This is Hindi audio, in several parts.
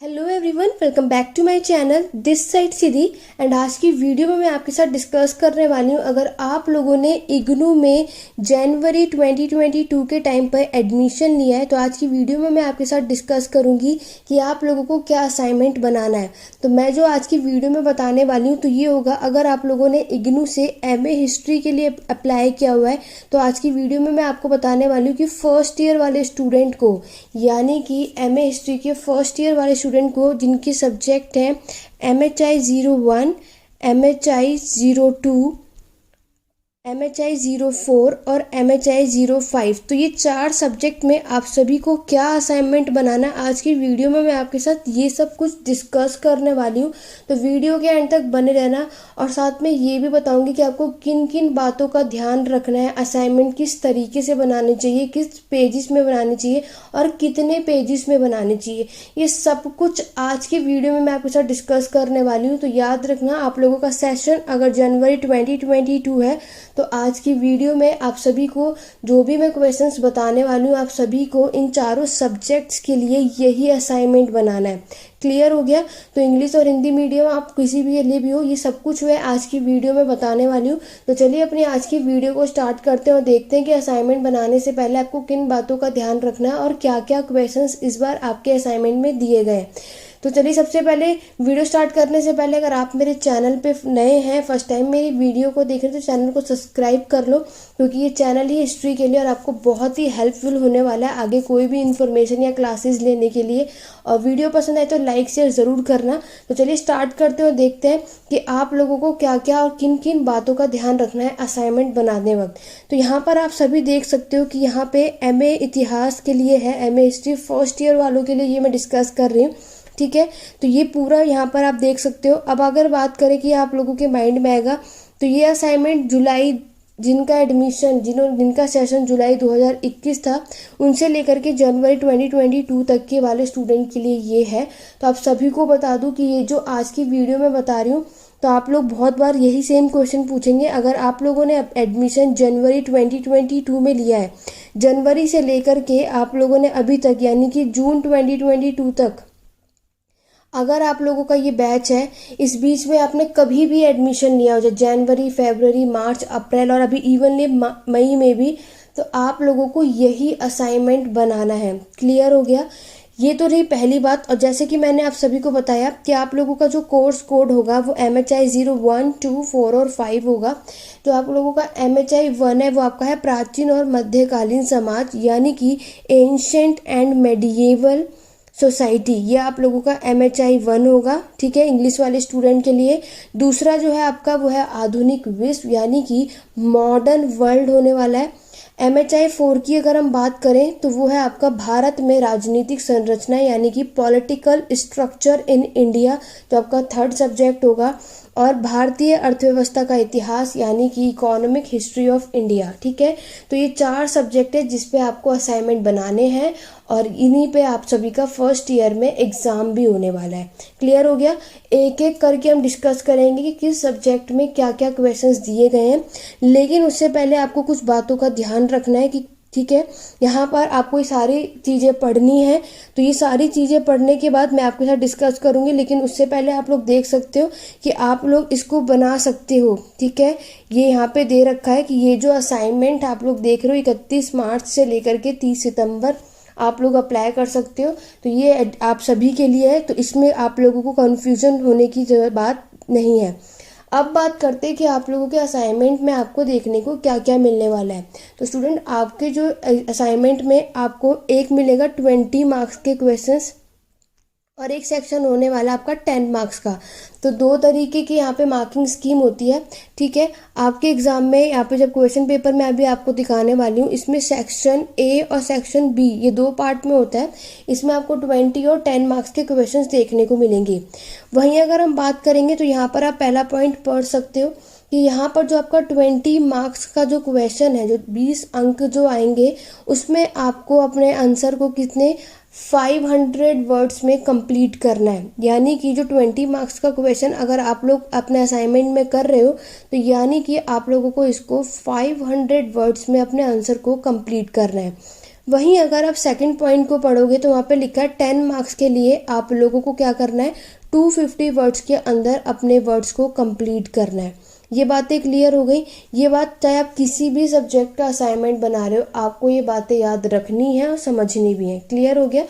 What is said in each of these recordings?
Hello everyone, welcome back to my channel this side Siddhi. And आज की वीडियो में मैं आपके साथ डिस्कस करने वाली हूँ, अगर आप लोगों ने इग्नू में जनवरी 2022 के टाइम पर एडमिशन लिया है तो आज की वीडियो में मैं आपके साथ डिस्कस करूँगी कि आप लोगों को क्या असाइनमेंट बनाना है। तो मैं जो आज की वीडियो में बताने वाली हूँ तो ये होगा, अगर आप लोगों ने इग्नू से एमए हिस्ट्री के लिए अप्लाई किया हुआ है तो आज की वीडियो में मैं आपको बताने वाली हूँ कि फर्स्ट ईयर वाले स्टूडेंट को, यानी कि एमए हिस्ट्री के फर्स्ट ईयर वाले स्टूडेंट को जिनके सब्जेक्ट हैं MHI 01, MHI 02, MHI 04 और MHI 05, तो ये 4 सब्जेक्ट में आप सभी को क्या असाइनमेंट बनाना है आज की वीडियो में मैं आपके साथ ये सब कुछ डिस्कस करने वाली हूँ। तो वीडियो के एंड तक बने रहना, और साथ में ये भी बताऊंगी कि आपको किन किन बातों का ध्यान रखना है, असाइनमेंट किस तरीके से बनाने चाहिए, किस पेजेस में बनाने चाहिए और कितने पेजेस में बनाने चाहिए, ये सब कुछ आज की वीडियो में मैं आपके साथ डिस्कस करने वाली हूँ। तो याद रखना, आप लोगों का सेशन अगर जनवरी 2022 है तो आज की वीडियो में आप सभी को जो भी मैं क्वेश्चंस बताने वाली हूँ, आप सभी को इन चारों सब्जेक्ट्स के लिए यही असाइनमेंट बनाना है। क्लियर हो गया? तो इंग्लिश और हिंदी मीडियम आप किसी भी लिए भी हो, ये सब कुछ मैं आज की वीडियो में बताने वाली हूँ। तो चलिए अपनी आज की वीडियो को स्टार्ट करते हैं और देखते हैं कि असाइनमेंट बनाने से पहले आपको किन बातों का ध्यान रखना है और क्या क्या क्वेश्चंस इस बार आपके असाइनमेंट में दिए गए। तो चलिए सबसे पहले वीडियो स्टार्ट करने से पहले, अगर आप मेरे चैनल पे नए हैं, फर्स्ट टाइम मेरी वीडियो को देख रहे हैं, तो चैनल को सब्सक्राइब कर लो, क्योंकि ये चैनल ही हिस्ट्री के लिए और आपको बहुत ही हेल्पफुल होने वाला है आगे कोई भी इन्फॉर्मेशन या क्लासेस लेने के लिए। और वीडियो पसंद आए तो लाइक शेयर ज़रूर करना। तो चलिए स्टार्ट करते हैं और देखते हैं कि आप लोगों को क्या क्या और किन किन बातों का ध्यान रखना है असाइनमेंट बनाने वक्त। तो यहाँ पर आप सभी देख सकते हो कि यहाँ पे एमए इतिहास के लिए है, एमए हिस्ट्री फर्स्ट ईयर वालों के लिए ये मैं डिस्कस कर रही हूँ। ठीक है, तो ये पूरा यहाँ पर आप देख सकते हो। अब अगर बात करें कि आप लोगों के माइंड में आएगा, तो ये असाइनमेंट जुलाई, जिनका एडमिशन जिनका सेशन जुलाई 2021 था, उनसे लेकर के जनवरी 2022 तक के वाले स्टूडेंट के लिए ये है। तो आप सभी को बता दूं कि ये जो आज की वीडियो में बता रही हूँ, तो आप लोग बहुत बार यही सेम क्वेश्चन पूछेंगे। अगर आप लोगों ने एडमिशन जनवरी 2022 में लिया है, जनवरी से लेकर के आप लोगों ने अभी तक, यानी कि जून 2022 तक अगर आप लोगों का ये बैच है, इस बीच में आपने कभी भी एडमिशन लिया हो, जैसे जनवरी, फरवरी, मार्च, अप्रैल और अभी इवनली मई में भी, तो आप लोगों को यही असाइनमेंट बनाना है। क्लियर हो गया? ये तो रही पहली बात। और जैसे कि मैंने आप सभी को बताया कि आप लोगों का जो कोर्स कोड होगा वो MHI 01, 2, 4 और 5 होगा। तो आप लोगों का MHI 1 है, वो आपका है प्राचीन और मध्यकालीन समाज, यानी कि एंशेंट एंड मेडिएवल सोसाइटी, ये आप लोगों का MHI 1 होगा। ठीक है, इंग्लिश वाले स्टूडेंट के लिए। दूसरा जो है आपका वो है आधुनिक विश्व, यानी कि मॉडर्न वर्ल्ड होने वाला है। MHI 4 की अगर हम बात करें तो वो है आपका भारत में राजनीतिक संरचना, यानी कि पॉलिटिकल स्ट्रक्चर इन इंडिया, तो आपका थर्ड सब्जेक्ट होगा। और भारतीय अर्थव्यवस्था का इतिहास, यानी कि इकोनॉमिक हिस्ट्री ऑफ इंडिया। ठीक है, तो ये 4 सब्जेक्ट है जिस पे आपको असाइनमेंट बनाने हैं और इन्हीं पे आप सभी का फर्स्ट ईयर में एग्जाम भी होने वाला है। क्लियर हो गया? एक एक करके हम डिस्कस करेंगे कि किस सब्जेक्ट में क्या क्या क्वेश्चंस दिए गए हैं, लेकिन उससे पहले आपको कुछ बातों का ध्यान रखना है कि ठीक है, यहाँ पर आपको ये सारी चीज़ें पढ़नी है। तो ये सारी चीज़ें पढ़ने के बाद मैं आपके साथ डिस्कस करूँगी, लेकिन उससे पहले आप लोग देख सकते हो कि आप लोग इसको बना सकते हो। ठीक है, ये यहाँ पे दे रखा है कि ये जो असाइनमेंट आप लोग देख रहे हो 31 मार्च से लेकर के 30 सितंबर आप लोग अप्लाई कर सकते हो। तो ये आप सभी के लिए है, तो इसमें आप लोगों को कन्फ्यूजन होने की बात नहीं है। अब बात करते हैं कि आप लोगों के असाइनमेंट में आपको देखने को क्या क्या मिलने वाला है। तो स्टूडेंट, आपके जो असाइनमेंट में आपको एक मिलेगा 20 मार्क्स के क्वेश्चंस और एक सेक्शन होने वाला आपका 10 मार्क्स का। तो 2 तरीके की यहाँ पे मार्किंग स्कीम होती है। ठीक है, आपके एग्जाम में यहाँ पे जब क्वेश्चन पेपर में अभी आपको दिखाने वाली हूँ, इसमें सेक्शन ए और सेक्शन बी, ये 2 पार्ट में होता है। इसमें आपको 20 और 10 मार्क्स के क्वेश्चंस देखने को मिलेंगे। वहीं अगर हम बात करेंगे तो यहाँ पर आप पहला पॉइंट पढ़ सकते हो कि यहाँ पर जो आपका 20 मार्क्स का जो क्वेश्चन है, जो 20 अंक जो आएंगे, उसमें आपको अपने आंसर को कितने 500 वर्ड्स में कंप्लीट करना है। यानी कि जो 20 मार्क्स का क्वेश्चन अगर आप लोग अपने असाइनमेंट में कर रहे हो, तो यानी कि आप लोगों को इसको 500 वर्ड्स में अपने आंसर को कंप्लीट करना है। वहीं अगर आप सेकंड पॉइंट को पढ़ोगे तो वहाँ पे लिखा है 10 मार्क्स के लिए आप लोगों को क्या करना है, 250 वर्ड्स के अंदर अपने वर्ड्स को कंप्लीट करना है। ये बातें क्लियर हो गई। ये बात चाहे आप किसी भी सब्जेक्ट का असाइनमेंट बना रहे हो, आपको ये बातें याद रखनी है और समझनी भी है। क्लियर हो गया।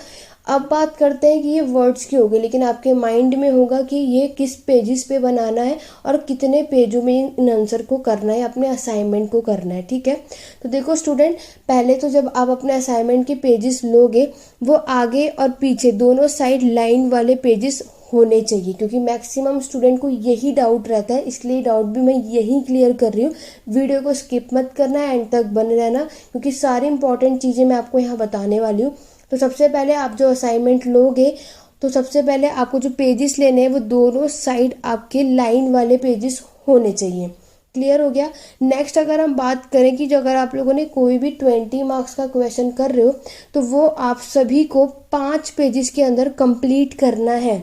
अब बात करते हैं कि ये वर्ड्स की हो गई, लेकिन आपके माइंड में होगा कि ये किस पेजेस पे बनाना है और कितने पेजों में इन आंसर को करना है, अपने असाइनमेंट को करना है। ठीक है, तो देखो स्टूडेंट, पहले तो जब आप अपने असाइनमेंट के पेजेस लोगे, वो आगे और पीछे दोनों साइड लाइन वाले पेजेस होने चाहिए, क्योंकि मैक्सिमम स्टूडेंट को यही डाउट रहता है, इसलिए डाउट भी मैं यही क्लियर कर रही हूँ। वीडियो को स्किप मत करना है, एंड तक बने रहना, क्योंकि सारी इंपॉर्टेंट चीज़ें मैं आपको यहाँ बताने वाली हूँ। तो सबसे पहले आप जो असाइनमेंट लोगे, तो सबसे पहले आपको जो पेजेस लेने हैं वो दोनों साइड आपके लाइन वाले पेजेस होने चाहिए। क्लियर हो गया। नेक्स्ट अगर हम बात करें कि जो अगर आप लोगों ने कोई भी 20 मार्क्स का क्वेश्चन कर रहे हो, तो वो आप सभी को 5 पेजेस के अंदर कंप्लीट करना है।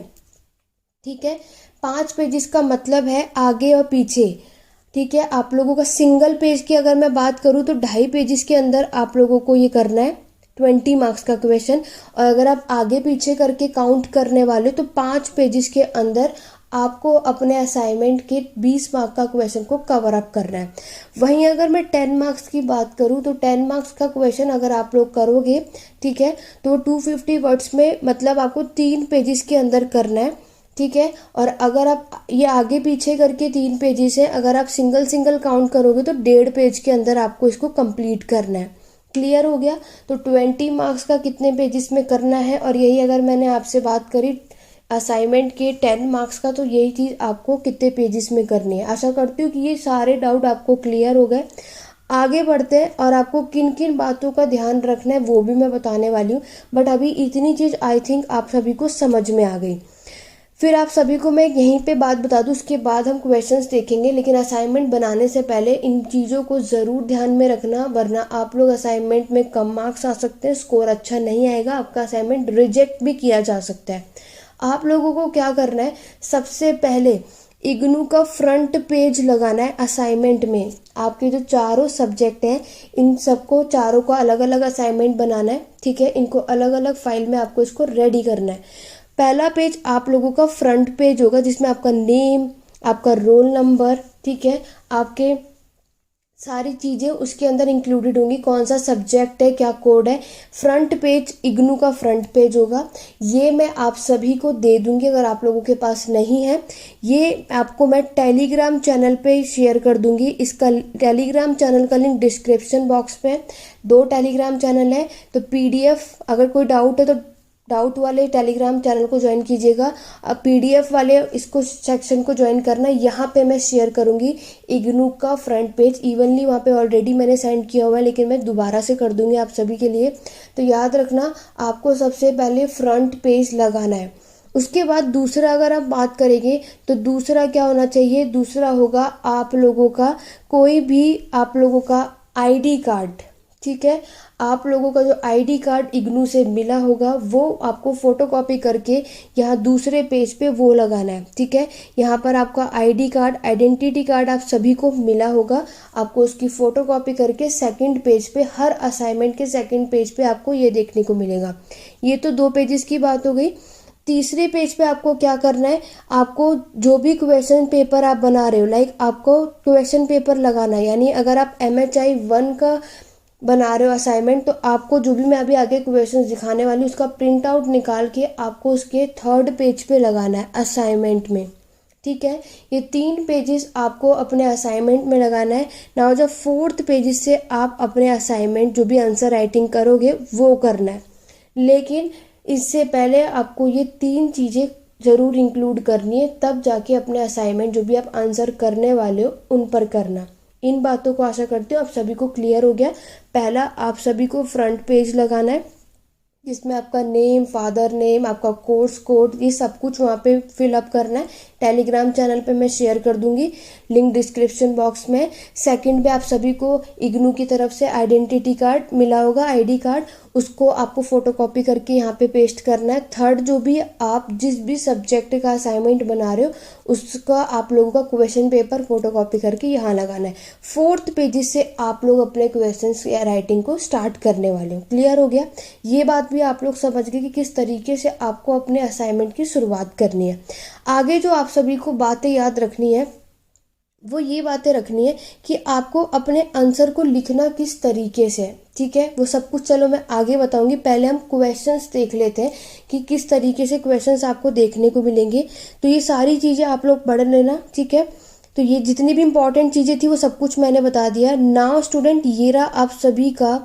ठीक है, 5 पेजेस का मतलब है आगे और पीछे। ठीक है, आप लोगों का सिंगल पेज की अगर मैं बात करूँ तो 2.5 पेजेस के अंदर आप लोगों को ये करना है 20 मार्क्स का क्वेश्चन। और अगर आप आगे पीछे करके काउंट करने वाले तो 5 पेजेस के अंदर आपको अपने असाइनमेंट के 20 मार्क का क्वेश्चन को कवर अप करना है। वहीं अगर मैं 10 मार्क्स की बात करूं तो 10 मार्क्स का क्वेश्चन अगर आप लोग करोगे, ठीक है, तो 250 वर्ड्स में मतलब आपको 3 पेजेस के अंदर करना है। ठीक है, और अगर आप ये आगे पीछे करके 3 पेजेस है, अगर आप सिंगल सिंगल काउंट करोगे तो 1.5 पेज के अंदर आपको इसको कंप्लीट करना है। क्लियर हो गया। तो 20 मार्क्स का कितने पेजेस में करना है, और यही अगर मैंने आपसे बात करी असाइनमेंट के 10 मार्क्स का, तो यही चीज़ आपको कितने पेजेस में करनी है। आशा करती हूँ कि ये सारे डाउट आपको क्लियर हो गए। आगे बढ़ते हैं, और आपको किन किन बातों का ध्यान रखना है वो भी मैं बताने वाली हूँ, बट अभी इतनी चीज़ आई थिंक आप सभी को समझ में आ गई। फिर आप सभी को मैं यहीं पे बात बता दूं, उसके बाद हम क्वेश्चंस देखेंगे, लेकिन असाइनमेंट बनाने से पहले इन चीज़ों को ज़रूर ध्यान में रखना, वरना आप लोग असाइनमेंट में कम मार्क्स आ सकते हैं, स्कोर अच्छा नहीं आएगा, आपका असाइनमेंट रिजेक्ट भी किया जा सकता है। आप लोगों को क्या करना है, सबसे पहले इग्नू का फ्रंट पेज लगाना है असाइनमेंट में। आपके जो चारों सब्जेक्ट हैं, इन सबको चारों का अलग अलग असाइनमेंट बनाना है। ठीक है, इनको अलग अलग फाइल में आपको इसको रेडी करना है। पहला पेज आप लोगों का फ्रंट पेज होगा, जिसमें आपका नेम, आपका रोल नंबर, ठीक है, आपके सारी चीज़ें उसके अंदर इंक्लूडेड होंगी, कौन सा सब्जेक्ट है, क्या कोड है। फ्रंट पेज इग्नू का फ्रंट पेज होगा। ये मैं आप सभी को दे दूंगी, अगर आप लोगों के पास नहीं है, ये आपको मैं टेलीग्राम चैनल पे शेयर कर दूंगी। इसका टेलीग्राम चैनल का लिंक डिस्क्रिप्शन बॉक्स पे है। 2 टेलीग्राम चैनल है, तो PDF अगर कोई डाउट है तो डाउट वाले टेलीग्राम चैनल को ज्वाइन कीजिएगा, अब PDF वाले इसको सेक्शन को ज्वाइन करना। यहाँ पे मैं शेयर करूँगी इग्नू का फ्रंट पेज इवनली, वहाँ पे ऑलरेडी मैंने सेंड किया हुआ है, लेकिन मैं दोबारा से कर दूँगी आप सभी के लिए। तो याद रखना, आपको सबसे पहले फ्रंट पेज लगाना है। उसके बाद दूसरा अगर आप बात करेंगे तो दूसरा क्या होना चाहिए, दूसरा होगा आप लोगों का कोई भी आप लोगों का ID कार्ड। ठीक है, आप लोगों का जो ID कार्ड इग्नू से मिला होगा वो आपको फोटोकॉपी करके यहाँ दूसरे पेज पे वो लगाना है। ठीक है, यहाँ पर आपका ID कार्ड, आइडेंटिटी कार्ड आप सभी को मिला होगा, आपको उसकी फोटोकॉपी करके सेकंड पेज पे, हर असाइनमेंट के सेकंड पेज पे आपको ये देखने को मिलेगा। ये तो 2 पेजेस की बात हो गई। तीसरे पेज पे आपको क्या करना है, आपको जो भी क्वेश्चन पेपर आप बना रहे हो, लाइक आपको क्वेश्चन पेपर लगाना है। यानी अगर आप MHI 1 का बना रहे हो असाइनमेंट, तो आपको जो भी मैं अभी आगे क्वेश्चंस दिखाने वाली हूँ उसका प्रिंट आउट निकाल के आपको उसके 3rd पेज पे लगाना है असाइनमेंट में। ठीक है, ये 3 पेजेस आपको अपने असाइनमेंट में लगाना है। नाउ जब 4th पेजेस से आप अपने असाइनमेंट जो भी आंसर राइटिंग करोगे वो करना है, लेकिन इससे पहले आपको ये 3 चीज़ें ज़रूर इंक्लूड करनी है, तब जाके अपने असाइनमेंट जो भी आप आंसर करने वाले हो उन पर करना। इन बातों को आशा करती हूँ आप सभी को क्लियर हो गया। पहला आप सभी को फ्रंट पेज लगाना है, जिसमें आपका नेम, फादर नेम, आपका कोर्स कोड, ये सब कुछ वहाँ पे फिलअप करना है। टेलीग्राम चैनल पे मैं शेयर कर दूंगी, लिंक डिस्क्रिप्शन बॉक्स में। सेकंड पे आप सभी को इग्नू की तरफ से आइडेंटिटी कार्ड मिला होगा, ID कार्ड, उसको आपको फोटोकॉपी करके यहाँ पे पेस्ट करना है। थर्ड, जो भी आप जिस भी सब्जेक्ट का असाइनमेंट बना रहे हो उसका आप लोगों का क्वेश्चन पेपर फोटोकॉपी करके यहाँ लगाना है। फोर्थ पेजेस से आप लोग अपने क्वेश्चंस या राइटिंग को स्टार्ट करने वाले हो। क्लियर हो गया? ये बात भी आप लोग समझ गए कि किस तरीके से आपको अपने असाइनमेंट की शुरुआत करनी है। आगे जो आप सभी को बातें याद रखनी है वो ये बातें रखनी है कि आपको अपने आंसर को लिखना किस तरीके से है। ठीक है, वो सब कुछ चलो मैं आगे बताऊंगी। पहले हम क्वेश्चंस देख लेते हैं कि किस तरीके से क्वेश्चंस आपको देखने को मिलेंगे। तो ये सारी चीज़ें आप लोग पढ़ लेना। ठीक है, तो ये जितनी भी इंपॉर्टेंट चीज़ें थी वो सब कुछ मैंने बता दिया। नाउ स्टूडेंट, ये रहा आप सभी का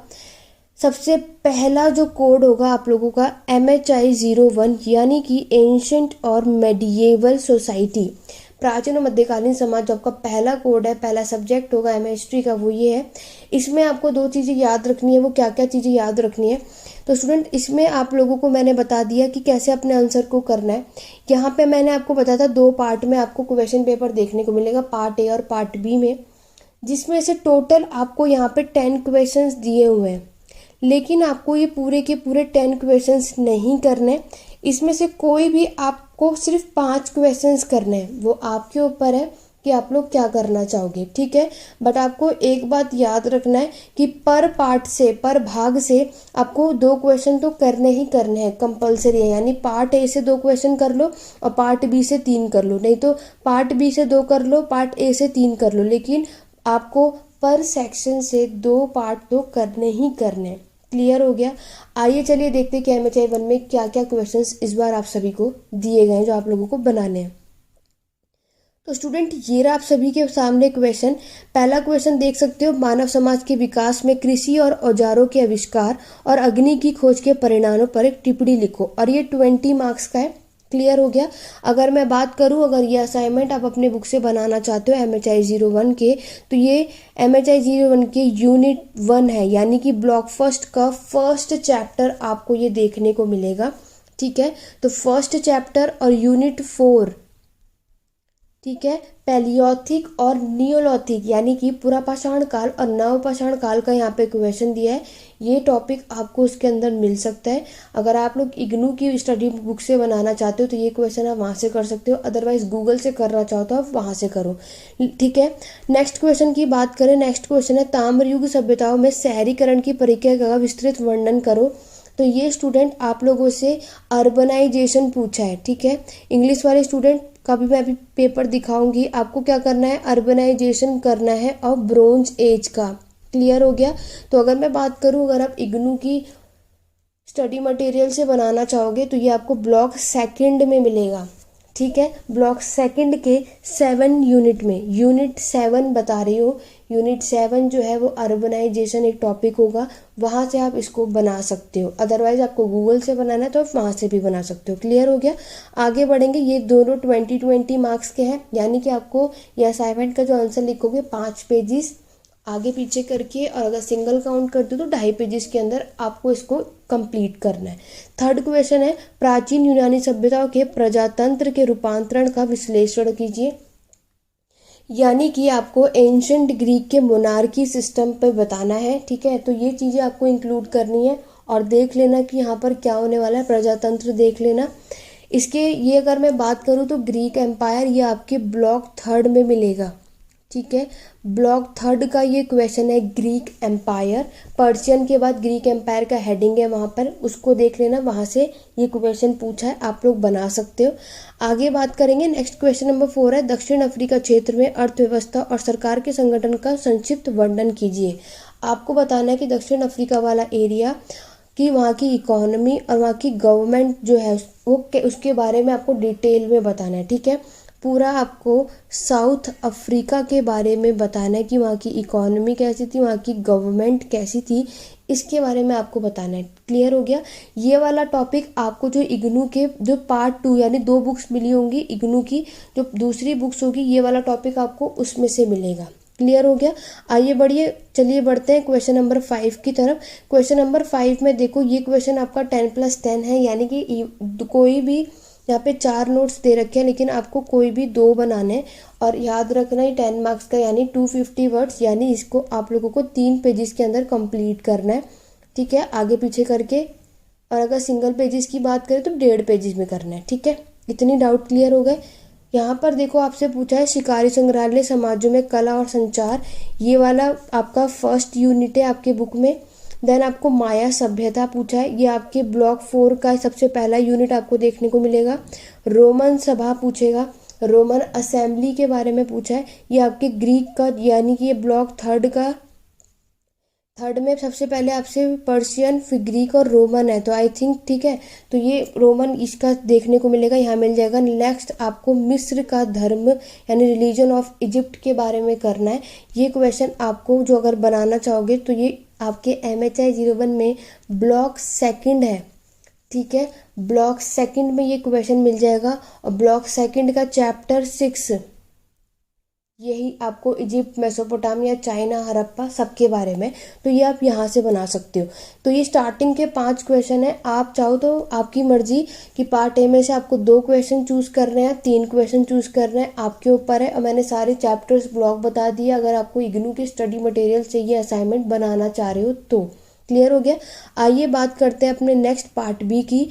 सबसे पहला जो कोड होगा आप लोगों का MHI01, यानी कि एंशंट और मेडिएवल सोसाइटी, प्राचीन और मध्यकालीन समाज। जो आपका पहला कोड है, पहला सब्जेक्ट होगा हिस्ट्री का, वो ये है। इसमें आपको 2 चीज़ें याद रखनी है। वो क्या क्या चीज़ें याद रखनी है? तो स्टूडेंट, इसमें आप लोगों को मैंने बता दिया कि कैसे अपने आंसर को करना है। यहाँ पे मैंने आपको बताया था 2 पार्ट में आपको क्वेश्चन पेपर देखने को मिलेगा, पार्ट ए और पार्ट बी में, जिसमें से टोटल आपको यहाँ पे 10 क्वेश्चंस दिए हुए हैं। लेकिन आपको ये पूरे के पूरे 10 क्वेश्चंस नहीं करने। इसमें से कोई भी आपको सिर्फ 5 क्वेश्चंस करने हैं। वो आपके ऊपर है कि आप लोग क्या करना चाहोगे। ठीक है, बट आपको एक बात याद रखना है कि पर पार्ट से, पर भाग से आपको 2 क्वेश्चन तो करने ही करने हैं, कंपलसरी है। यानी पार्ट ए से 2 क्वेश्चन कर लो और पार्ट बी से 3 कर लो, नहीं तो पार्ट बी से 2 कर लो, पार्ट ए से 3 कर लो, लेकिन आपको पर सेक्शन से 2 पार्ट तो करने ही करने। क्लियर हो गया? आइए चलिए देखते हैं कि MHI1 में क्या क्या क्वेश्चंस इस बार आप सभी को दिए गए हैं जो आप लोगों को बनाने हैं। तो स्टूडेंट, ये रहा आप सभी के सामने क्वेश्चन। पहला क्वेश्चन देख सकते हो, मानव समाज के विकास में कृषि और औजारों के आविष्कार और अग्नि की खोज के परिणामों पर एक टिप्पणी लिखो, और ये 20 मार्क्स का है। क्लियर हो गया? अगर मैं बात करूं, अगर ये असाइनमेंट आप अपने बुक से बनाना चाहते हो MHI01 के, तो ये MHI01 के यूनिट 1 है, यानी कि ब्लॉक फर्स्ट का फर्स्ट चैप्टर आपको ये देखने को मिलेगा। ठीक है, तो फर्स्ट चैप्टर और यूनिट 4, ठीक है, पैलियोथिक और नियोलिथिक यानी कि पुरापाषाण काल और नवपाषाण काल का यहाँ पे क्वेश्चन दिया है। ये टॉपिक आपको उसके अंदर मिल सकता है। अगर आप लोग इग्नू की स्टडी बुक से बनाना चाहते हो तो ये क्वेश्चन आप वहाँ से कर सकते हो, अदरवाइज गूगल से करना चाहो तो आप वहाँ से करो। ठीक है, नेक्स्ट क्वेश्चन की बात करें। नेक्स्ट क्वेश्चन है, ताम्रयुग सभ्यताओं में शहरीकरण की प्रक्रिया का विस्तृत वर्णन करो। तो ये स्टूडेंट आप लोगों से अर्बनाइजेशन पूछा है। ठीक है, इंग्लिश वाले स्टूडेंट का भी मैं अभी पेपर दिखाऊंगी। आपको क्या करना है, अर्बनाइजेशन करना है और ब्रोंज एज का। क्लियर हो गया? तो अगर मैं बात करूं, अगर आप इग्नू की स्टडी मटेरियल से बनाना चाहोगे तो ये आपको ब्लॉक सेकंड में मिलेगा। ठीक है, ब्लॉक सेकंड के 7 यूनिट में, यूनिट 7 बता रही हूँ। यूनिट 7 जो है वो अर्बनाइजेशन एक टॉपिक होगा, वहाँ से आप इसको बना सकते हो। अदरवाइज आपको गूगल से बनाना है तो आप वहाँ से भी बना सकते हो। क्लियर हो गया? आगे बढ़ेंगे। ये दोनों 20 मार्क्स के हैं, यानी कि आपको ये असाइनमेंट का जो आंसर लिखोगे 5 पेजेस आगे पीछे करके, और अगर सिंगल काउंट कर दो तो 2.5 पेजेस के अंदर आपको इसको कंप्लीट करना है। थर्ड क्वेश्चन है, प्राचीन यूनानी सभ्यताओं के प्रजातंत्र के रूपांतरण का विश्लेषण कीजिए। यानी कि आपको एंशंट ग्रीक के मोनार्की सिस्टम पे बताना है। ठीक है, तो ये चीज़ें आपको इंक्लूड करनी है और देख लेना कि यहाँ पर क्या होने वाला है। प्रजातंत्र देख लेना। इसके ये अगर मैं बात करूँ तो ग्रीक एम्पायर ये आपके ब्लॉक 3 में मिलेगा। ठीक है, ब्लॉक 3 का ये क्वेश्चन है, ग्रीक एम्पायर। पर्शियन के बाद ग्रीक एम्पायर का हेडिंग है वहाँ पर, उसको देख लेना, वहाँ से ये क्वेश्चन पूछा है, आप लोग बना सकते हो। आगे बात करेंगे। नेक्स्ट क्वेश्चन नंबर 4 है, दक्षिण अफ्रीका क्षेत्र में अर्थव्यवस्था और सरकार के संगठन का संक्षिप्त वर्णन कीजिए। आपको बताना है कि दक्षिण अफ्रीका वाला एरिया कि वहाँ की इकोनॉमी और वहाँ की गवर्नमेंट जो है वो उसके बारे में आपको डिटेल में बताना है। ठीक है, पूरा आपको साउथ अफ्रीका के बारे में बताना है कि वहाँ की इकोनॉमी कैसी थी, वहाँ की गवर्नमेंट कैसी थी, इसके बारे में आपको बताना है। क्लियर हो गया? ये वाला टॉपिक आपको जो इग्नू के जो पार्ट 2 यानी 2 बुक्स मिली होंगी, इग्नू की जो दूसरी बुक्स होगी, ये वाला टॉपिक आपको उसमें से मिलेगा। क्लियर हो गया? आइए बढ़िए, चलिए बढ़ते हैं क्वेश्चन नंबर 5 की तरफ। क्वेश्चन नंबर 5 में देखो, ये क्वेश्चन आपका 10+10 है, यानी कि कोई भी यहाँ पे 4 नोट्स दे रखे हैं, लेकिन आपको कोई भी 2 बनाने और याद रखना ही 10 मार्क्स का, यानी 250 वर्ड्स, यानी इसको आप लोगों को 3 पेजेस के अंदर कंप्लीट करना है। ठीक है, आगे पीछे करके। और अगर सिंगल पेजेस की बात करें तो 1.5 पेजेस में करना है, ठीक है। इतनी डाउट क्लियर हो गए। यहाँ पर देखो आपसे पूछा है शिकारी संग्रहालय समाजों में कला और संचार, ये वाला आपका फर्स्ट यूनिट है आपके बुक में। देन आपको माया सभ्यता पूछा है, ये आपके ब्लॉक 4 का सबसे पहला यूनिट आपको देखने को मिलेगा। रोमन सभा पूछेगा, रोमन असेंबली के बारे में पूछा है, ये आपके ग्रीक का यानी कि ये ब्लॉक 3rd में सबसे पहले आपसे पर्शियन, फिर ग्रीक और रोमन है, तो आई थिंक ठीक है, तो ये रोमन इसका देखने को मिलेगा, यहाँ मिल जाएगा। नेक्स्ट आपको मिस्र का धर्म यानी रिलीजन ऑफ इजिप्ट के बारे में करना है। ये क्वेश्चन आपको जो अगर बनाना चाहोगे तो ये आपके MHI 01 में ब्लॉक 2 है, ठीक है। ब्लॉक 2 में ये क्वेश्चन मिल जाएगा। और ब्लॉक 2 का चैप्टर 6 यही आपको इजिप्ट, मेसोपोटामिया, चाइना, हड़प्पा सबके बारे में, तो ये आप यहाँ से बना सकते हो। तो ये स्टार्टिंग के 5 क्वेश्चन है। आप चाहो तो आपकी मर्जी कि पार्ट ए में से आपको 2 क्वेश्चन चूज करने हैं, 3 क्वेश्चन चूज करने हैं, आपके ऊपर है। और मैंने सारे चैप्टर्स ब्लॉक बता दिए, अगर आपको इग्नू के स्टडी मटेरियल से ये असाइनमेंट बनाना चाह रहे हो तो। क्लियर हो गया। आइए बात करते हैं अपने नेक्स्ट पार्ट बी की।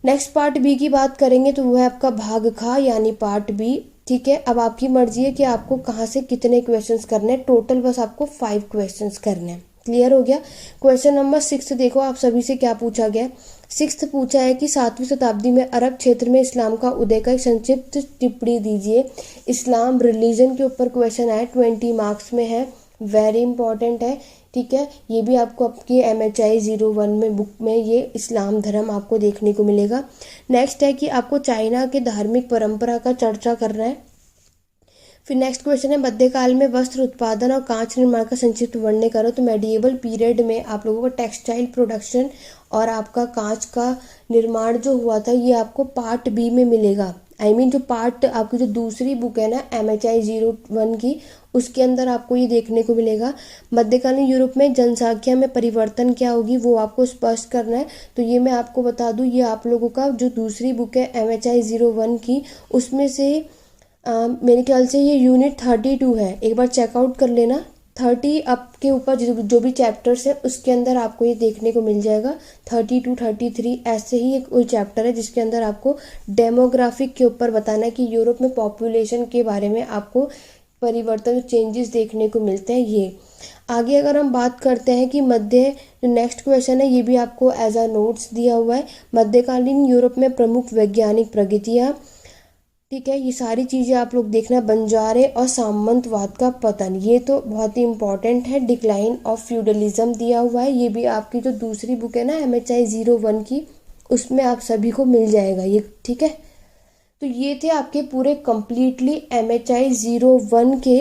नेक्स्ट पार्ट बी की बात करेंगे तो वो है आपका भाग खा यानी पार्ट बी, ठीक है। अब आपकी मर्जी है कि आपको कहाँ से कितने क्वेश्चंस करने हैं। टोटल बस आपको 5 क्वेश्चंस करने हैं। क्लियर हो गया। क्वेश्चन नंबर 6 देखो आप सभी से क्या पूछा गया। 6 पूछा है कि 7वीं शताब्दी में अरब क्षेत्र में इस्लाम का उदय का एक संक्षिप्त टिप्पणी दीजिए। इस्लाम रिलीजन के ऊपर क्वेश्चन है, 20 मार्क्स में है, वेरी इंपॉर्टेंट है, ठीक है। ये भी आपको आपकी MHI 01 में बुक में ये इस्लाम धर्म आपको देखने को मिलेगा। नेक्स्ट है कि आपको चाइना के धार्मिक परंपरा का चर्चा करना है। फिर नेक्स्ट क्वेश्चन है मध्यकाल में वस्त्र उत्पादन और कांच निर्माण का संक्षिप्त वर्णन करो। तो मेडिएवल पीरियड में आप लोगों को टेक्सटाइल प्रोडक्शन और आपका कांच का निर्माण जो हुआ था ये आपको पार्ट बी में मिलेगा। जो पार्ट आपकी जो दूसरी बुक है ना MHI 01 की, उसके अंदर आपको ये देखने को मिलेगा। मध्यकालीन यूरोप में जनसंख्या में परिवर्तन क्या होगी वो आपको स्पष्ट करना है। तो ये मैं आपको बता दूं, ये आप लोगों का जो दूसरी बुक है MHI 01 की, उसमें से मेरे ख्याल से ये यूनिट 32 है, एक बार चेकआउट कर लेना। 30 अप के ऊपर जो भी चैप्टर्स है उसके अंदर आपको ये देखने को मिल जाएगा। 32, 33 ऐसे ही एक कोई चैप्टर है जिसके अंदर आपको डेमोग्राफिक के ऊपर बताना है कि यूरोप में पॉपुलेशन के बारे में आपको परिवर्तन, चेंजेस देखने को मिलते हैं। ये आगे अगर हम बात करते हैं कि जो नेक्स्ट क्वेश्चन है ये भी आपको एज अ नोट्स दिया हुआ है। मध्यकालीन यूरोप में प्रमुख वैज्ञानिक प्रगतियाँ, ठीक है, ये सारी चीज़ें आप लोग देखना। बंजारे और सामंतवाद का पतन, ये तो बहुत ही इंपॉर्टेंट है। डिक्लाइन ऑफ फ्यूडलिज्म दिया हुआ है, ये भी आपकी जो दूसरी बुक है ना MHI 01 की, उसमें आप सभी को मिल जाएगा ये, ठीक है। तो ये थे आपके पूरे कंप्लीटली MHI 01 के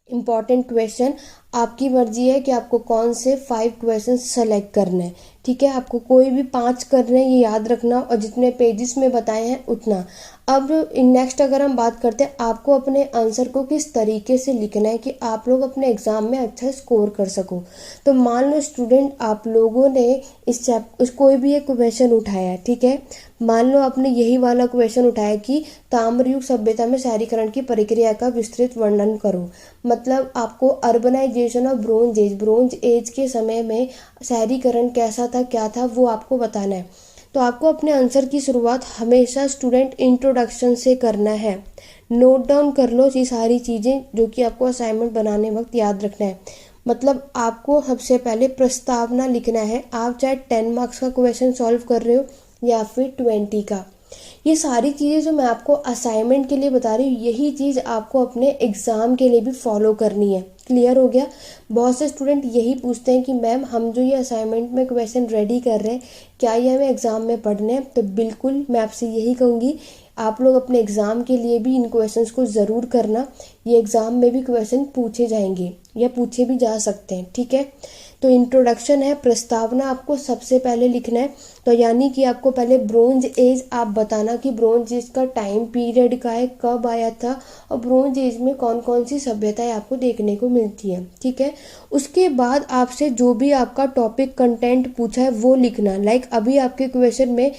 इम्पॉर्टेंट क्वेश्चन। आपकी मर्जी है कि आपको कौन से 5 क्वेश्चन सेलेक्ट करने हैं, ठीक है। आपको कोई भी 5 करने हैं, ये याद रखना, और जितने पेजेस में बताए हैं उतना। अब नेक्स्ट अगर हम बात करते हैं आपको अपने आंसर को किस तरीके से लिखना है कि आप लोग अपने एग्जाम में अच्छा स्कोर कर सको। तो मान लो स्टूडेंट आप लोगों ने कोई भी एक क्वेश्चन उठाया है, ठीक है। मान लो आपने यही वाला क्वेश्चन उठाया कि ताम्रयुग सभ्यता में शहरीकरण की प्रक्रिया का विस्तृत वर्णन करो। मतलब आपको अर्बनाइजेशन और ब्रोंज एज के समय में शहरीकरण कैसा था, क्या था, वो आपको बताना है। तो आपको अपने आंसर की शुरुआत हमेशा स्टूडेंट इंट्रोडक्शन से करना है। नोट डाउन कर लो ये सारी चीज़ें जो कि आपको असाइनमेंट बनाने वक्त याद रखना है। मतलब आपको सबसे पहले प्रस्तावना लिखना है। आप चाहे 10 मार्क्स का क्वेश्चन सॉल्व कर रहे हो या फिर 20 का, ये सारी चीज़ें जो मैं आपको असाइनमेंट के लिए बता रही हूँ यही चीज़ आपको अपने एग्ज़ाम के लिए भी फॉलो करनी है। क्लियर हो गया। बहुत से स्टूडेंट यही पूछते हैं कि मैम हम जो ये असाइनमेंट में क्वेश्चन रेडी कर रहे हैं क्या ये हमें एग्ज़ाम में पढ़ने हैं। तो बिल्कुल मैं आपसे यही कहूँगी आप लोग अपने एग्ज़ाम के लिए भी इन क्वेश्चंस को ज़रूर करना। ये एग्ज़ाम में भी क्वेश्चन पूछे जाएंगे या पूछे भी जा सकते हैं, ठीक है। तो इंट्रोडक्शन है, प्रस्तावना आपको सबसे पहले लिखना है। तो यानी कि आपको पहले ब्रोंज एज आप बताना कि ब्रोंज एज का टाइम पीरियड का है, कब आया था, और ब्रोंज एज में कौन कौन सी सभ्यताएं आपको देखने को मिलती हैं, ठीक है। उसके बाद आपसे जो भी आपका टॉपिक कंटेंट पूछा है वो लिखना। लाइक अभी आपके क्वेश्चन में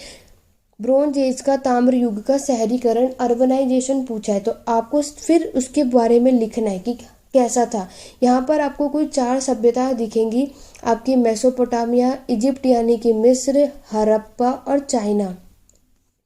ब्रोंज एज का, ताम्र युग का शहरीकरण, अर्बनाइजेशन पूछा है, तो आपको फिर उसके बारे में लिखना है कि कैसा था। यहाँ पर आपको कोई 4 सभ्यताएं दिखेंगी आपकी, मेसोपोटामिया, इजिप्ट यानी कि मिस्र, हड़प्पा और चाइना।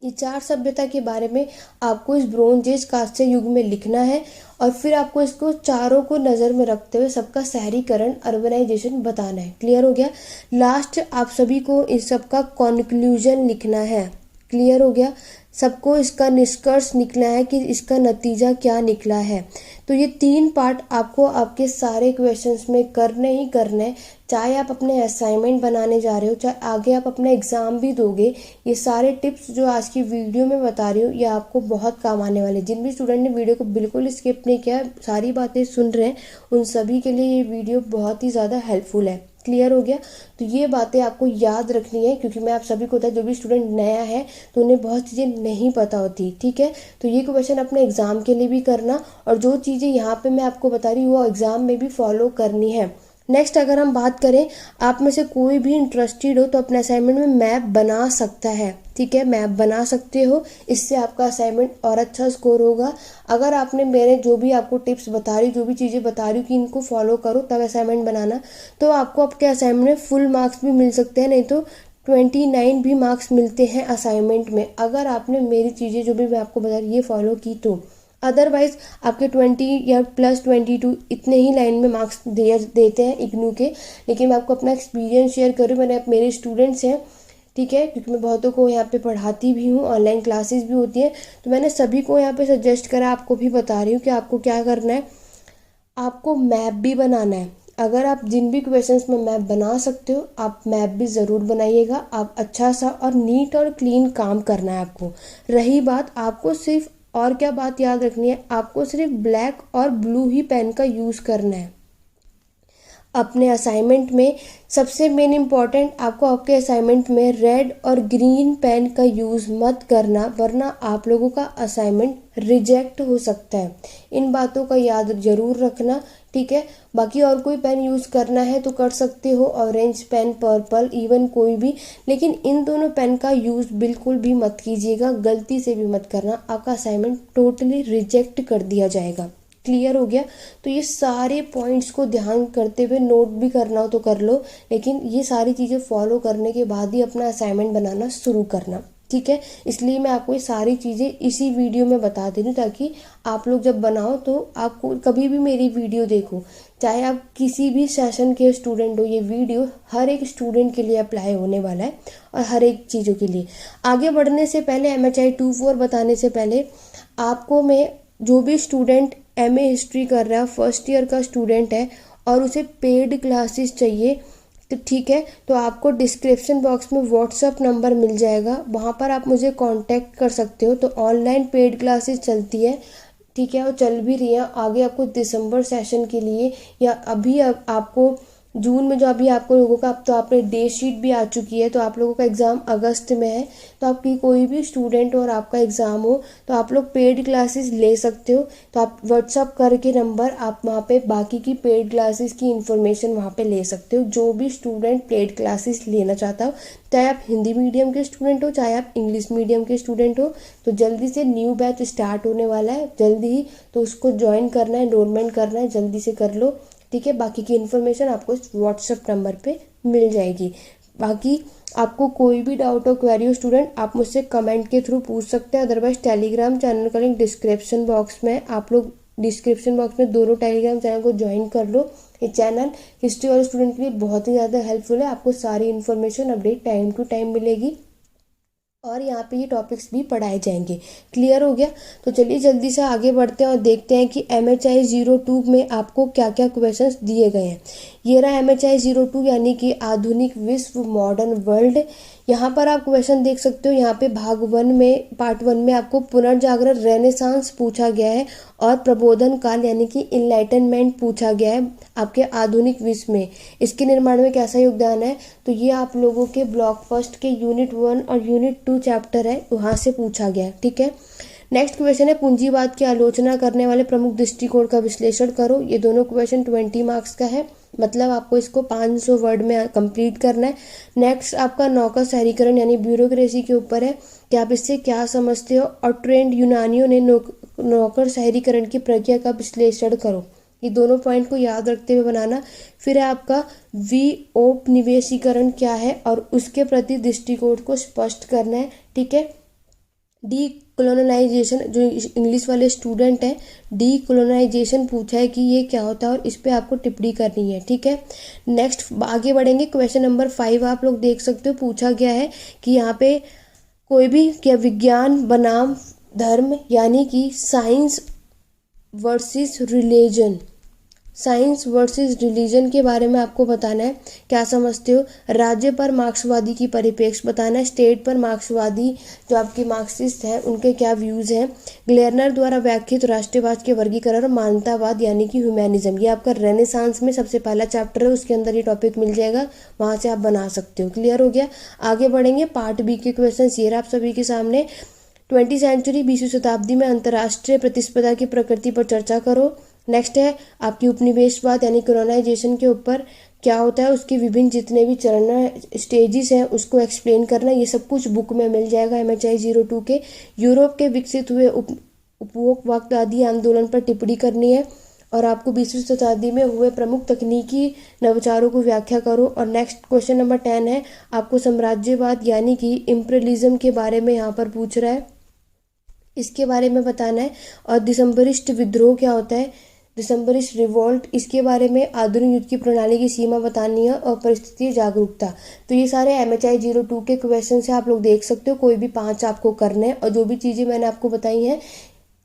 ये 4 सभ्यता के बारे में आपको इस ब्रोंज एज कांस्य युग में लिखना है और फिर आपको इसको चारों को नज़र में रखते हुए सबका शहरीकरण, अर्बनाइजेशन बताना है। क्लियर हो गया। लास्ट आप सभी को इस सब का कॉन्क्लूजन लिखना है। क्लियर हो गया। सबको इसका निष्कर्ष निकला है कि इसका नतीजा क्या निकला है। तो ये 3 पार्ट आपको आपके सारे क्वेश्चंस में करने ही करने, चाहे आप अपने असाइनमेंट बनाने जा रहे हो, चाहे आगे आप अपना एग्ज़ाम भी दोगे। ये सारे टिप्स जो आज की वीडियो में बता रही हूँ ये आपको बहुत काम आने वाले। जिन भी स्टूडेंट ने वीडियो को बिल्कुल स्किप नहीं किया, सारी बातें सुन रहे हैं, उन सभी के लिए ये वीडियो बहुत ही ज़्यादा हेल्पफुल है। क्लियर हो गया। तो ये बातें आपको याद रखनी है, क्योंकि मैं आप सभी को होता है जो भी स्टूडेंट नया है तो उन्हें बहुत चीज़ें नहीं पता होती। ठीक है, तो ये क्वेश्चन अपने एग्जाम के लिए भी करना, और जो चीज़ें यहाँ पे मैं आपको बता रही हूँ वो एग्जाम में भी फॉलो करनी है। नेक्स्ट अगर हम बात करें, आप में से कोई भी इंटरेस्टेड हो तो अपने असाइनमेंट में मैप बना सकता है। ठीक है, मैप बना सकते हो, इससे आपका असाइनमेंट और अच्छा स्कोर होगा। अगर आपने मेरे जो भी आपको टिप्स बता रही, जो भी चीज़ें बता रही हूँ कि इनको फॉलो करो तब असाइनमेंट बनाना, तो आपको आपके असाइनमेंट में फुल मार्क्स भी मिल सकते हैं, नहीं तो 29 भी मार्क्स मिलते हैं असाइनमेंट में, अगर आपने मेरी चीज़ें जो भी मैं आपको बता रही ये फॉलो की तो। अदरवाइज आपके 20 या +22 इतने ही लाइन में मार्क्स देते हैं इग्नू के। लेकिन मैं आपको अपना एक्सपीरियंस शेयर करूँ, मैंने मेरे स्टूडेंट्स हैं, ठीक है, क्योंकि मैं बहुतों को यहाँ पे पढ़ाती भी हूँ, ऑनलाइन क्लासेस भी होती हैं, तो मैंने सभी को यहाँ पे सजेस्ट करा, आपको भी बता रही हूँ कि आपको क्या करना है। आपको मैप भी बनाना है। अगर आप जिन भी क्वेश्चंस में मैप बना सकते हो आप मैप भी ज़रूर बनाइएगा। आप अच्छा सा और नीट और क्लीन काम करना है आपको। रही बात, आपको सिर्फ और क्या बात याद रखनी है, आपको सिर्फ ब्लैक और ब्लू ही पेन का यूज़ करना है अपने असाइनमेंट में। सबसे मेन इम्पॉर्टेंट, आपको आपके असाइनमेंट में रेड और ग्रीन पेन का यूज़ मत करना, वरना आप लोगों का असाइनमेंट रिजेक्ट हो सकता है। इन बातों का याद जरूर रखना। ठीक है, बाकी और कोई पेन यूज़ करना है तो कर सकते हो, ऑरेंज पेन, पर्पल, इवन कोई भी, लेकिन इन दोनों पेन का यूज़ बिल्कुल भी मत कीजिएगा, गलती से भी मत करना, आपका असाइनमेंट टोटली रिजेक्ट कर दिया जाएगा। क्लियर हो गया। तो ये सारे पॉइंट्स को ध्यान करते हुए नोट भी करना हो तो कर लो, लेकिन ये सारी चीज़ें फॉलो करने के बाद ही अपना असाइनमेंट बनाना शुरू करना। ठीक है, इसलिए मैं आपको ये सारी चीज़ें इसी वीडियो में बता दे रही हूँ, ताकि आप लोग जब बनाओ तो आपको कभी भी मेरी वीडियो देखो, चाहे आप किसी भी सेशन के स्टूडेंट हो, ये वीडियो हर एक स्टूडेंट के लिए अप्लाई होने वाला है और हर एक चीज़ों के लिए। आगे बढ़ने से पहले, MHI 24 बताने से पहले, आपको मैं जो भी स्टूडेंट MA हिस्ट्री कर रहा है, फर्स्ट ईयर का स्टूडेंट है और उसे पेड क्लासेस चाहिए, तो ठीक है, तो आपको डिस्क्रिप्शन बॉक्स में व्हाट्सअप नंबर मिल जाएगा, वहाँ पर आप मुझे कांटेक्ट कर सकते हो। तो ऑनलाइन पेड क्लासेस चलती है, ठीक है, और चल भी रही है। आगे आपको दिसंबर सेशन के लिए या अभी आपको जून में जो अभी आपको लोगों का, अब तो आपने डेट शीट भी आ चुकी है, तो आप लोगों का एग्ज़ाम अगस्त में है, तो आपकी कोई भी स्टूडेंट और आपका एग्ज़ाम हो तो आप लोग पेड क्लासेस ले सकते हो। तो आप व्हाट्सअप करके नंबर, आप वहाँ पे बाकी की पेड क्लासेस की इन्फॉर्मेशन वहाँ पे ले सकते हो। जो भी स्टूडेंट पेड क्लासेस लेना चाहता हो, चाहे आप हिंदी मीडियम के स्टूडेंट हो, चाहे आप इंग्लिश मीडियम के स्टूडेंट हो, तो जल्दी से न्यू बैच स्टार्ट होने वाला है जल्दी ही, तो उसको ज्वाइन करना है, एनरोलमेंट करना है, जल्दी से कर लो। ठीक है, बाकी की इन्फॉर्मेशन आपको इस व्हाट्सएप नंबर पे मिल जाएगी। बाकी आपको कोई भी डाउट हो, क्वेरी हो स्टूडेंट, आप मुझसे कमेंट के थ्रू पूछ सकते हैं। अदरवाइज टेलीग्राम चैनल का लिंक डिस्क्रिप्शन बॉक्स में, आप लोग डिस्क्रिप्शन बॉक्स में दोनों टेलीग्राम चैनल को ज्वाइन कर लो। ये चैनल हिस्ट्री वाले स्टूडेंट के लिए बहुत ही ज़्यादा हेल्पफुल है, आपको सारी information update time to time मिलेगी और यहाँ पे ये टॉपिक्स भी पढ़ाए जाएंगे। क्लियर हो गया। तो चलिए जल्दी से आगे बढ़ते हैं और देखते हैं कि MHI 02 में आपको क्या क्या क्वेश्चंस दिए गए हैं। ये रहा MHI 02 यानी कि आधुनिक विश्व, मॉडर्न वर्ल्ड। यहाँ पर आप क्वेश्चन देख सकते हो, यहाँ पे भाग 1 में, पार्ट 1 में आपको पुनर्जागरण, रेनेसांस पूछा गया है और प्रबोधन काल यानी कि इनलाइटनमेंट पूछा गया है आपके आधुनिक विश्व में। इसके निर्माण में कैसा योगदान है, तो ये आप लोगों के ब्लॉक फर्स्ट के यूनिट 1 और यूनिट 2 चैप्टर है, वहाँ से पूछा गया है। ठीक है, नेक्स्ट क्वेश्चन है पूंजीवाद की आलोचना करने वाले प्रमुख दृष्टिकोण का विश्लेषण करो। ये दोनों क्वेश्चन 20 मार्क्स का है, मतलब आपको इसको 500 वर्ड में कंप्लीट करना है। नेक्स्ट आपका नौकर शहरीकरण यानी ब्यूरोक्रेसी के ऊपर है कि आप इससे क्या समझते हो, और ट्रेंड यूनानियों ने नौकर शहरीकरण की प्रक्रिया का विश्लेषण करो। ये दोनों पॉइंट को याद रखते हुए बनाना। फिर है आपका विऔपनिवेशीकरण क्या है और उसके प्रति दृष्टिकोण को स्पष्ट करना है। ठीक है, डी कॉलोनाइजेशन, जो इंग्लिश वाले स्टूडेंट हैं, डी कॉलोनाइजेशन पूछा है कि ये क्या होता है और इस पे आपको टिप्पणी करनी है। ठीक है, नेक्स्ट आगे बढ़ेंगे। क्वेश्चन नंबर 5 आप लोग देख सकते हो, पूछा गया है कि यहाँ पे कोई भी क्या विज्ञान बनाम धर्म यानी कि science versus religion, science versus religion के बारे में आपको बताना है। क्या समझते हो? राज्य पर मार्क्सवादी की परिप्रेक्ष्य बताना है, स्टेट पर मार्क्सवादी जो आपके मार्क्सिस्ट हैं उनके क्या व्यूज़ हैं, ग्लेरनर द्वारा व्याख्यात राष्ट्रवाद के वर्गीकरण और मानवतावाद यानी कि ह्यूमैनिज्म, ये आपका रेनेसांस में सबसे पहला चैप्टर है, उसके अंदर ये टॉपिक मिल जाएगा, वहाँ से आप बना सकते हो। क्लियर हो गया? आगे बढ़ेंगे, पार्ट बी के क्वेश्चन ये आप सभी के सामने। 20वीं सेंचुरी 20वीं शताब्दी में अंतर्राष्ट्रीय प्रतिस्पर्धा की प्रकृति पर चर्चा करो। नेक्स्ट है आपकी उपनिवेशवाद यानी कॉलोनाइजेशन के ऊपर क्या होता है, उसके विभिन्न जितने भी चरण स्टेजेस हैं उसको एक्सप्लेन करना। ये सब कुछ बुक में मिल जाएगा MHI 02 के। यूरोप के विकसित हुए उपभोक्तावादी आंदोलन पर टिप्पणी करनी है और आपको 20वीं शताब्दी में हुए प्रमुख तकनीकी नवाचारों को व्याख्या करो। और नेक्स्ट क्वेश्चन नंबर 10 है आपको साम्राज्यवाद यानी कि इम्पीरियलिज्म के बारे में यहाँ पर पूछ रहा है, इसके बारे में बताना है। और दिसंबरिस्ट विद्रोह क्या होता है, दिसंबरिस्ट रिवोल्ट, इसके बारे में आधुनिक युद्ध की प्रणाली की सीमा बतानी है और परिस्थिति जागरूकता। तो ये सारे MHI 02 के क्वेश्चन से आप लोग देख सकते हो, कोई भी 5 आपको करने हैं। और जो भी चीज़ें मैंने आपको बताई हैं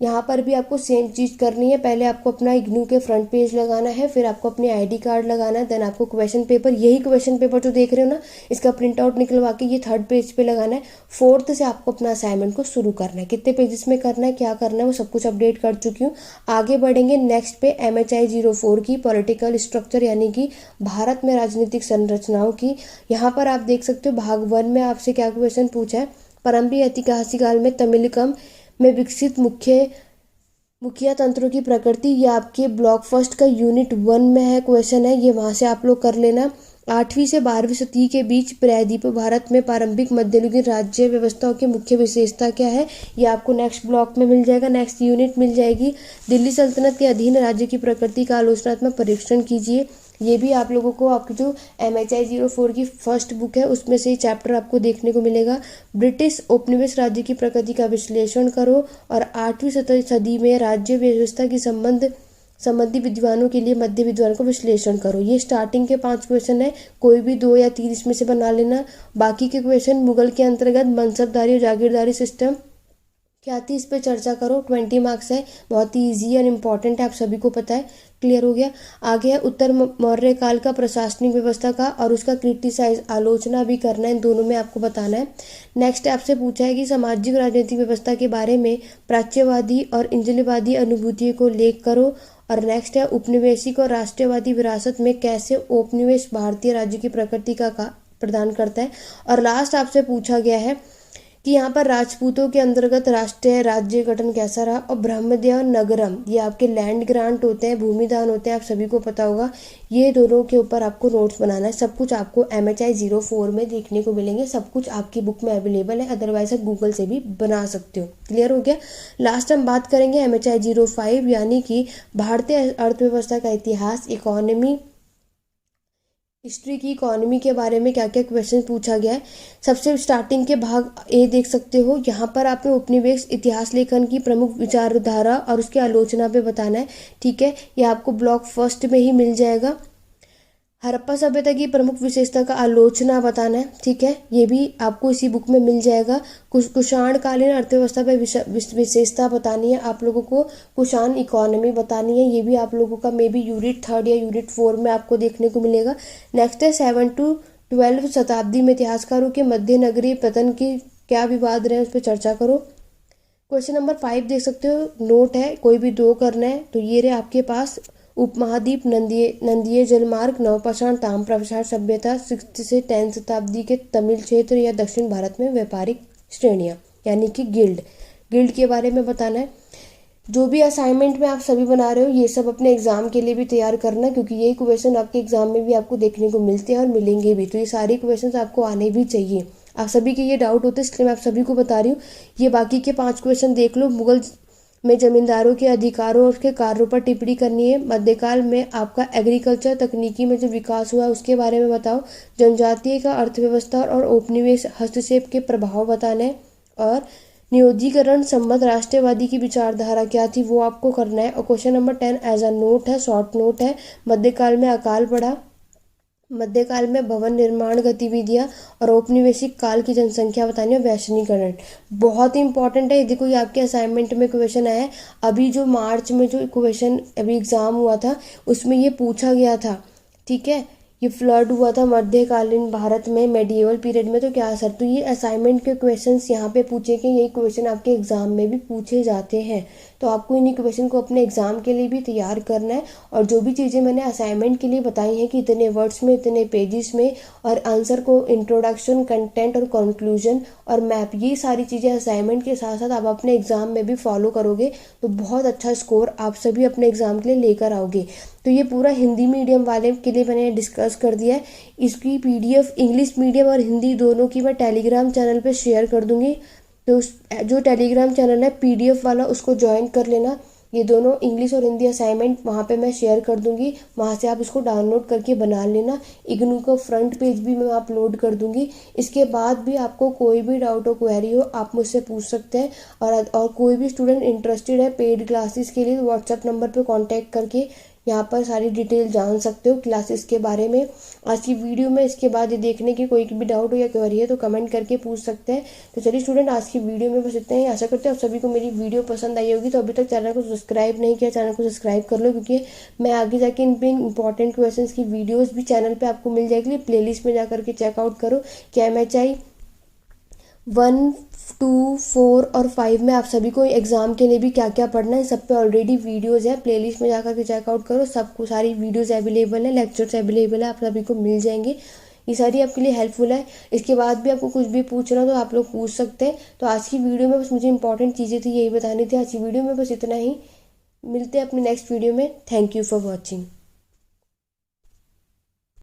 यहाँ पर भी आपको सेम चीज़ करनी है। पहले आपको अपना इग्नू के फ्रंट पेज लगाना है, फिर आपको अपनी ID कार्ड लगाना है, देन आपको क्वेश्चन पेपर, यही क्वेश्चन पेपर जो देख रहे हो ना, इसका प्रिंट आउट निकलवा के ये 3rd पेज पे लगाना है। 4th से आपको अपना असाइनमेंट को शुरू करना है। कितने पेजेस में करना है, क्या करना है, वो सब कुछ अपडेट कर चुकी हूँ। आगे बढ़ेंगे नेक्स्ट पे MHI 04 की पॉलिटिकल स्ट्रक्चर यानी कि भारत में राजनीतिक संरचनाओं की। यहाँ पर आप देख सकते हो भाग 1 में आपसे क्या क्वेश्चन पूछा है, प्रारंभिक ऐतिहासिक काल में तमिलकम में विकसित मुखिया तंत्रों की प्रकृति। ये आपके ब्लॉक फर्स्ट का यूनिट 1 में है, क्वेश्चन है, ये वहाँ से आप लोग कर लेना। 8वीं से 12वीं सदी के बीच प्रायद्वीप भारत में प्रारंभिक मध्ययुगीन राज्य व्यवस्थाओं की मुख्य विशेषता क्या है, ये आपको नेक्स्ट ब्लॉक में मिल जाएगा, नेक्स्ट यूनिट मिल जाएगी। दिल्ली सल्तनत के अधीन राज्य की प्रकृति का आलोचनात्मक परीक्षण कीजिए। ये भी आप लोगों को आपकी जो MHI 04 की फर्स्ट बुक है उसमें से चैप्टर आपको देखने को मिलेगा। ब्रिटिश उपनिवेश राज्य की प्रकृति का विश्लेषण करो और 8वीं सदी में राज्य व्यवस्था की संबंधी विद्वानों के लिए मध्य विद्वान को विश्लेषण करो। ये स्टार्टिंग के 5 क्वेश्चन है, कोई भी 2 या 3 इसमें से बना लेना। बाकी के क्वेश्चन मुगल के अंतर्गत मनसबदारी और जागीरदारी सिस्टम क्या थी, इस पर चर्चा करो। 20 मार्क्स है, बहुत ही ईजी और इम्पॉर्टेंट है, आप सभी को पता है। क्लियर हो गया? आगे है उत्तर मौर्य काल का प्रशासनिक व्यवस्था का और उसका क्रिटिसाइज, आलोचना भी करना है, इन दोनों में आपको बताना है। नेक्स्ट आपसे पूछा है कि सामाजिक राजनीतिक व्यवस्था के बारे में प्राच्यवादी और इंजलीवादी अनुभूतियों को लेख करो। और नेक्स्ट है उपनिवेशिक और राष्ट्रवादी विरासत में कैसे उपनिवेश भारतीय राज्य की प्रकृति का प्रदान करता है। और लास्ट आपसे पूछा गया है कि यहाँ पर राजपूतों के अंतर्गत राष्ट्रीय राज्य गठन कैसा रहा। और ब्रह्मदेव नगरम, ये आपके लैंड ग्रांट होते हैं, भूमिदान होते हैं, आप सभी को पता होगा। ये दोनों के ऊपर आपको नोट्स बनाना है। सब कुछ आपको MHI 04 में देखने को मिलेंगे, सब कुछ आपकी बुक में अवेलेबल है, अदरवाइज आप गूगल से भी बना सकते हो। क्लियर हो गया? लास्ट हम बात करेंगे MHI 05 यानी कि भारतीय अर्थव्यवस्था का इतिहास, इकोनॉमी, हिस्ट्री की इकोनॉमी के बारे में क्या क्या क्वेश्चन पूछा गया है। सबसे स्टार्टिंग के भाग A देख सकते हो, यहाँ पर आपने उपनिवेश इतिहास लेखन की प्रमुख विचारधारा और उसकी आलोचना पे बताना है। ठीक है, ये आपको ब्लॉक फर्स्ट में ही मिल जाएगा। हड़प्पा सभ्यता की प्रमुख विशेषता का आलोचना बताना है। ठीक है, ये भी आपको इसी बुक में मिल जाएगा। कुषाणकालीन अर्थव्यवस्था पर विशेषता बतानी है आप लोगों को, कुषाण इकोनॉमी बतानी है, ये भी आप लोगों का मे बी यूनिट 3 या यूनिट 4 में आपको देखने को मिलेगा। नेक्स्ट है 7 to 12 शताब्दी में इतिहासकारों के मध्य नगरीय पतन की क्या विवाद रहे, उस पर चर्चा करो। क्वेश्चन नंबर 5 देख सकते हो, नोट है, कोई भी 2 करना है। तो ये रहे आपके पास उपमहाद्वीप, नंदीय जलमार्ग, नवपाषाण, ताम्रपाषाण सभ्यता, 6th से 10th शताब्दी के तमिल क्षेत्र या दक्षिण भारत में व्यापारिक श्रेणियां यानी कि गिल्ड के बारे में बताना है। जो भी असाइनमेंट में आप सभी बना रहे हो ये सब अपने एग्जाम के लिए भी तैयार करना, क्योंकि यही क्वेश्चन आपके एग्जाम में भी आपको देखने को मिलते हैं और मिलेंगे भी। तो ये सारे क्वेश्चन आपको आने भी चाहिए। आप सभी के ये डाउट होते हैं, इसलिए मैं आप सभी को बता रही हूँ। ये बाकी के 5 क्वेश्चन देख लो। में जमींदारों के अधिकारों और उसके कार्यों पर टिप्पणी करनी है। मध्यकाल में आपका एग्रीकल्चर तकनीकी में जो विकास हुआ उसके बारे में बताओ। जनजातीय का अर्थव्यवस्था और औपनिवेश हस्तक्षेप के प्रभाव बताने हैं। और नियोजीकरण संबंध राष्ट्रवादी की विचारधारा क्या थी वो आपको करना है। और question number 10 as a note है, शॉर्ट नोट है, मध्यकाल में अकाल पड़ा, मध्यकाल में भवन निर्माण गतिविधियां और औपनिवेशिक काल की जनसंख्या बतानी है, वैश्वीकरण। बहुत ही इंपॉर्टेंट है। देखो ये आपके असाइनमेंट में क्वेश्चन आया है। अभी जो मार्च में जो क्वेश्चन अभी एग्जाम हुआ था उसमें ये पूछा गया था, ठीक है। ये फ्लड हुआ था मध्यकालीन भारत में, मेडिएवल पीरियड में, तो क्या असर। तो ये असाइनमेंट के क्वेश्चंस यहाँ पे पूछे कि यही क्वेश्चन आपके एग्जाम में भी पूछे जाते हैं। तो आपको इन्हीं क्वेश्चन को अपने एग्जाम के लिए भी तैयार करना है। और जो भी चीज़ें मैंने असाइनमेंट के लिए बताई हैं कि इतने वर्ड्स में, इतने पेजेस में, और आंसर को इंट्रोडक्शन, कंटेंट और कंक्लूजन और मैप, ये सारी चीज़ें असाइनमेंट के साथ साथ आप अपने एग्जाम में भी फॉलो करोगे तो बहुत अच्छा स्कोर आप सभी अपने एग्जाम के लिए लेकर आओगे। तो ये पूरा हिंदी मीडियम वाले के लिए मैंने डिस्कस कर दिया है। इसकी पीडीएफ इंग्लिश मीडियम और हिंदी दोनों की मैं टेलीग्राम चैनल पे शेयर कर दूंगी। तो जो टेलीग्राम चैनल है पीडीएफ वाला उसको ज्वाइन कर लेना। ये दोनों इंग्लिश और हिंदी असाइनमेंट वहाँ पे मैं शेयर कर दूंगी, वहाँ से आप उसको डाउनलोड करके बना लेना। इग्नू का फ्रंट पेज भी मैं अपलोड कर दूंगी। इसके बाद भी आपको कोई भी डाउट हो, क्वेरी हो, आप मुझसे पूछ सकते हैं। और कोई भी स्टूडेंट इंटरेस्टेड है पेड क्लासेस के लिए व्हाट्सएप नंबर पर कॉन्टैक्ट करके यहाँ पर सारी डिटेल जान सकते हो क्लासेस के बारे में। आज की वीडियो में इसके बाद ये देखने की कोई भी डाउट हो या क्वेरी है तो कमेंट करके पूछ सकते हैं। तो चलिए स्टूडेंट, आज की वीडियो में बस इतना ही। आशा करते हैं आप सभी को मेरी वीडियो पसंद आई होगी। तो अभी तक चैनल को सब्सक्राइब नहीं किया, चैनल को सब्सक्राइब कर लो, क्योंकि मैं आगे जाके इन पे इंपॉर्टेंट क्वेश्चन की वीडियोज़ भी चैनल पर आपको मिल जाएगी। प्लेलिस्ट में जाकर के चेकआउट करो कि MHI 1, 2, 4 और 5 में आप सभी को एग्जाम के लिए भी क्या क्या पढ़ना है, सब पे ऑलरेडी वीडियोज़ है। प्लेलिस्ट में जाकर के चेकआउट करो, सबको सारी वीडियोज़ अवेलेबल है, लेक्चर्स अवेलेबल है, आप सभी को मिल जाएंगे। ये सारी आपके लिए हेल्पफुल है। इसके बाद भी आपको कुछ भी पूछना हो तो आप लोग पूछ सकते हैं। तो आज की वीडियो में बस मुझे इंपॉर्टेंट चीज़ें थी यही बतानी थी। आज की वीडियो में बस इतना ही। मिलते हैं अपने नेक्स्ट वीडियो में। Thank you for watching.